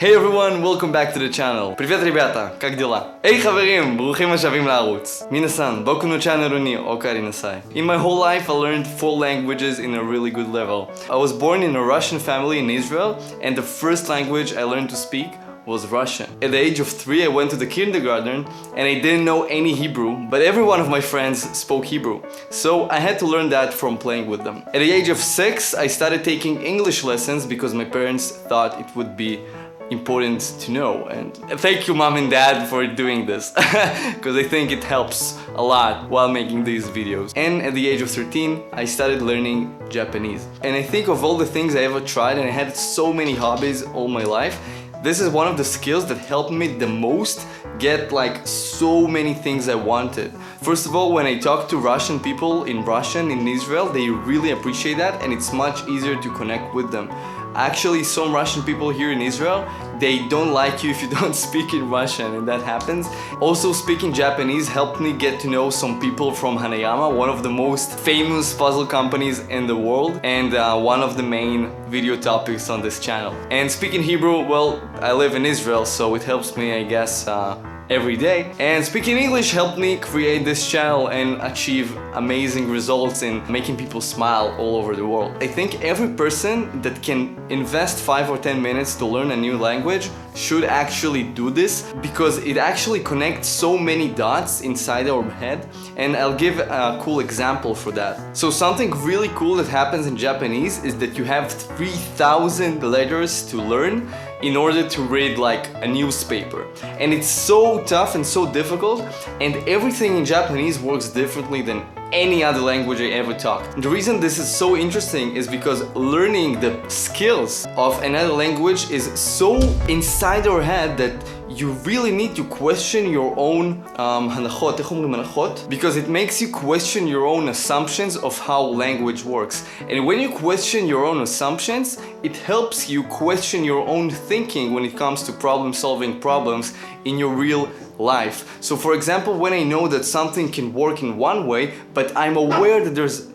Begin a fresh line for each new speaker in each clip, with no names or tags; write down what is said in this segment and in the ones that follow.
Hey everyone, welcome back to the channel. Привет, ребята, как дела? Hey חברים, ברוכים השבים לערוץ. minasan, boku no channel ni okari nasai. In my whole life, I learned 4 languages in a really good level. I was born in a Russian family in Israel, and the first language I learned to speak was Russian. At the age of 3, I went to the kindergarten and I didn't know any Hebrew, but every one of my friends spoke Hebrew. So I had to learn that from playing with them. At the age of 6, I started taking English lessons because my parents thought it would be important to know, and thank you mom and dad for doing this because I think it helps a lot while making these videos. And at the age of 13 I started learning Japanese, and I think of all the things I ever tried, and I had so many hobbies all my life, this is one of the skills that helped me the most get like so many things I wanted. First of all, when I talk to Russian people in Russian in Israel, they really appreciate that, and it's much easier to connect with them. Actually, some Russian people here in Israel, they don't like you if you don't speak in Russian, and that happens. Also, speaking Japanese helped me get to know some people from Hanayama, one of the most famous puzzle companies in the world, and one of the main video topics on this channel. And speaking Hebrew, well, I live in Israel, so it helps me, I guess, every day. And speaking English helped me create this channel and achieve amazing results in making people smile all over the world. I think every person that can invest 5 or 10 minutes to learn a new language should actually do this, because it actually connects so many dots inside our head, and I'll give a cool example for that. So something really cool that happens in Japanese is that you have 3,000 letters to learn in order to read like a newspaper, and it's so tough and so difficult, and everything in Japanese works differently than any other language I ever talked. The reason this is so interesting is because learning the skills of another language is so inside our head that you really need to question your own hanachot, because it makes you question your own assumptions of how language works. And when you question your own assumptions, it helps you question your own thinking when it comes to solving problems in your real life. So for example, when I know that something can work in one way, but I'm aware that there's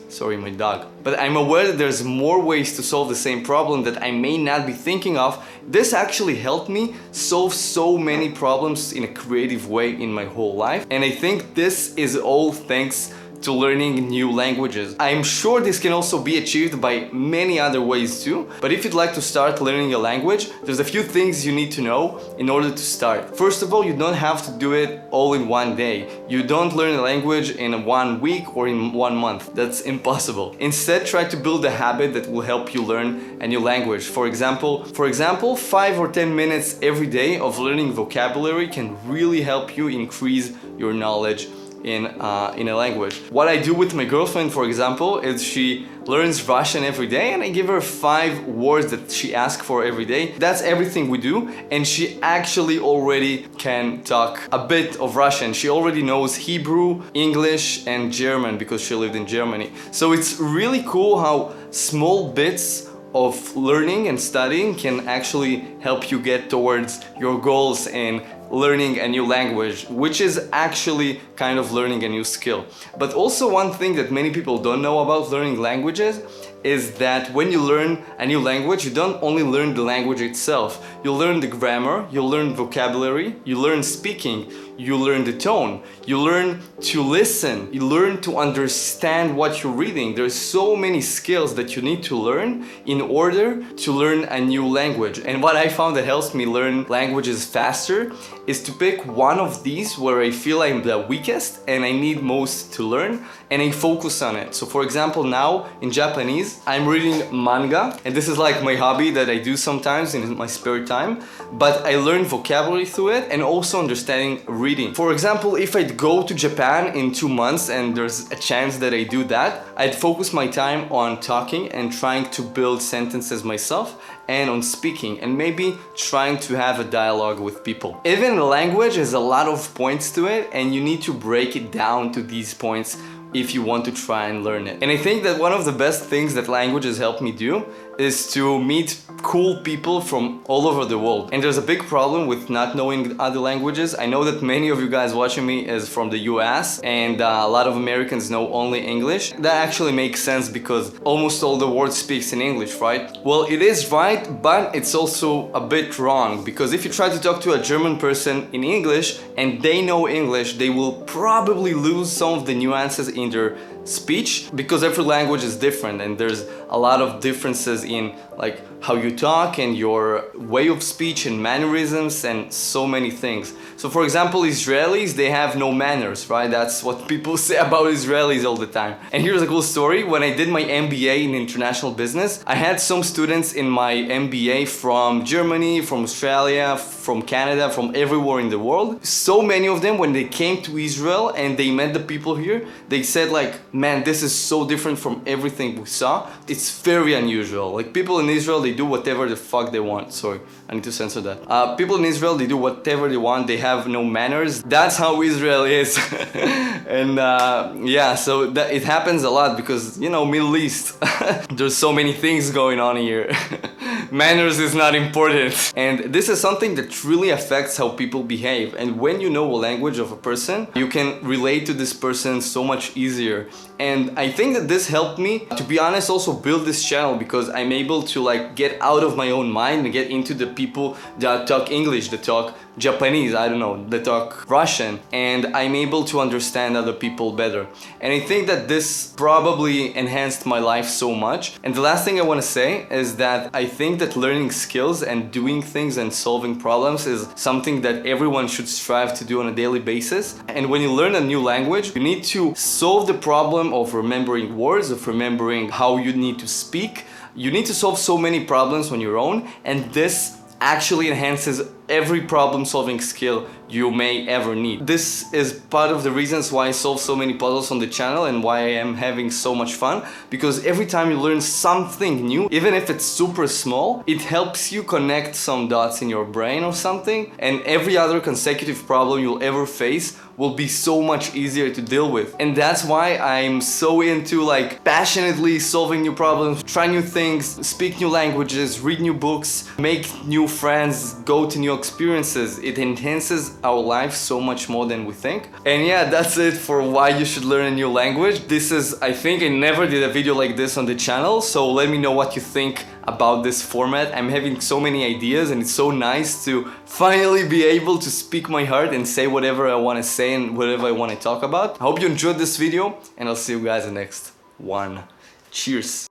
sorry, my dog. But I'm aware that there's more ways to solve the same problem that I may not be thinking of, this actually helped me solve so many problems in a creative way in my whole life. And I think this is all thanks to learning new languages. I'm sure this can also be achieved by many other ways too, but if you'd like to start learning a language, there's a few things you need to know in order to start. First of all, you don't have to do it all in one day. You don't learn a language in 1 week or in 1 month. That's impossible. Instead, try to build a habit that will help you learn a new language. For example, 5 or 10 minutes every day of learning vocabulary can really help you increase your knowledge in a language. What I do with my girlfriend, for example, is she learns Russian every day, and I give her 5 words that she asks for every day. That's everything we do, and she actually already can talk a bit of Russian. She already knows Hebrew, English, and German because she lived in Germany. So it's really cool how small bits of learning and studying can actually help you get towards your goals in learning a new language, which is actually kind of learning a new skill. But also, one thing that many people don't know about learning languages is that when you learn a new language, you don't only learn the language itself. You learn the grammar, you learn vocabulary, you learn speaking, you learn the tone, you learn to listen, you learn to understand what you're reading. There's so many skills that you need to learn in order to learn a new language. And what I found that helps me learn languages faster is to pick one of these where I feel I'm the weakest and I need most to learn, and I focus on it. So for example, now in Japanese, I'm reading manga, and this is like my hobby that I do sometimes in my spare time, but I learn vocabulary through it and also understanding reading. For example, if I'd go to Japan in 2 months, and there's a chance that I do that, I'd focus my time on talking and trying to build sentences myself, and on speaking, and maybe trying to have a dialogue with people. Even the language has a lot of points to it, and you need to break it down to these points if you want to try and learn it. And I think that one of the best things that languages help me do is to meet cool people from all over the world. And there's a big problem with not knowing other languages. I know that many of you guys watching me is from the US, and a lot of Americans know only English. That actually makes sense because almost all the world speaks in English, right? Well, it is right, but it's also a bit wrong, because if you try to talk to a German person in English and they know English, they will probably lose some of the nuances in their speech, because every language is different and there's a lot of differences in like how you talk and your way of speech and mannerisms and so many things. So for example, Israelis, they have no manners, right? That's what people say about Israelis all the time. And here's a cool story. When I did my MBA in international business, I had some students in my MBA from Germany, from Australia, from Canada, from everywhere in the world. So many of them, when they came to Israel and they met the people here, they said like, man, this is so different from everything we saw. It's very unusual. Like people in Israel, they do whatever the fuck they want. Sorry, I need to censor that. People in Israel, they do whatever they want. They have no manners. That's how Israel is. And yeah, so that it happens a lot because, you know, Middle East, there's so many things going on here. Manners is not important. And this is something that really affects how people behave. And when you know a language of a person, you can relate to this person so much easier. And I think that this helped me, to be honest, also build this channel, because I'm able to like get out of my own mind and get into the people that talk English, that talk Japanese, I don't know, that talk Russian, and I'm able to understand other people better. And I think that this probably enhanced my life so much. And the last thing I want to say is that I think that learning skills and doing things and solving problems is something that everyone should strive to do on a daily basis. And when you learn a new language, you need to solve the problem of remembering words, of remembering how you need to speak. You need to solve so many problems on your own, and this actually enhances every problem-solving skill you may ever need. This is part of the reasons why I solve so many puzzles on the channel and why I am having so much fun, because every time you learn something new, even if it's super small, it helps you connect some dots in your brain or something, and every other consecutive problem you'll ever face will be so much easier to deal with. And that's why I'm so into like passionately solving new problems, try new things, speak new languages, read new books, make new friends, go to new experiences. It enhances our life so much more than we think. And yeah, that's it for why you should learn a new language. This is, I think I never did a video like this on the channel, so let me know what you think about this format. I'm having so many ideas and it's so nice to finally be able to speak my heart and say whatever I want to say and whatever I want to talk about. I hope you enjoyed this video, and I'll see you guys in the next one. Cheers!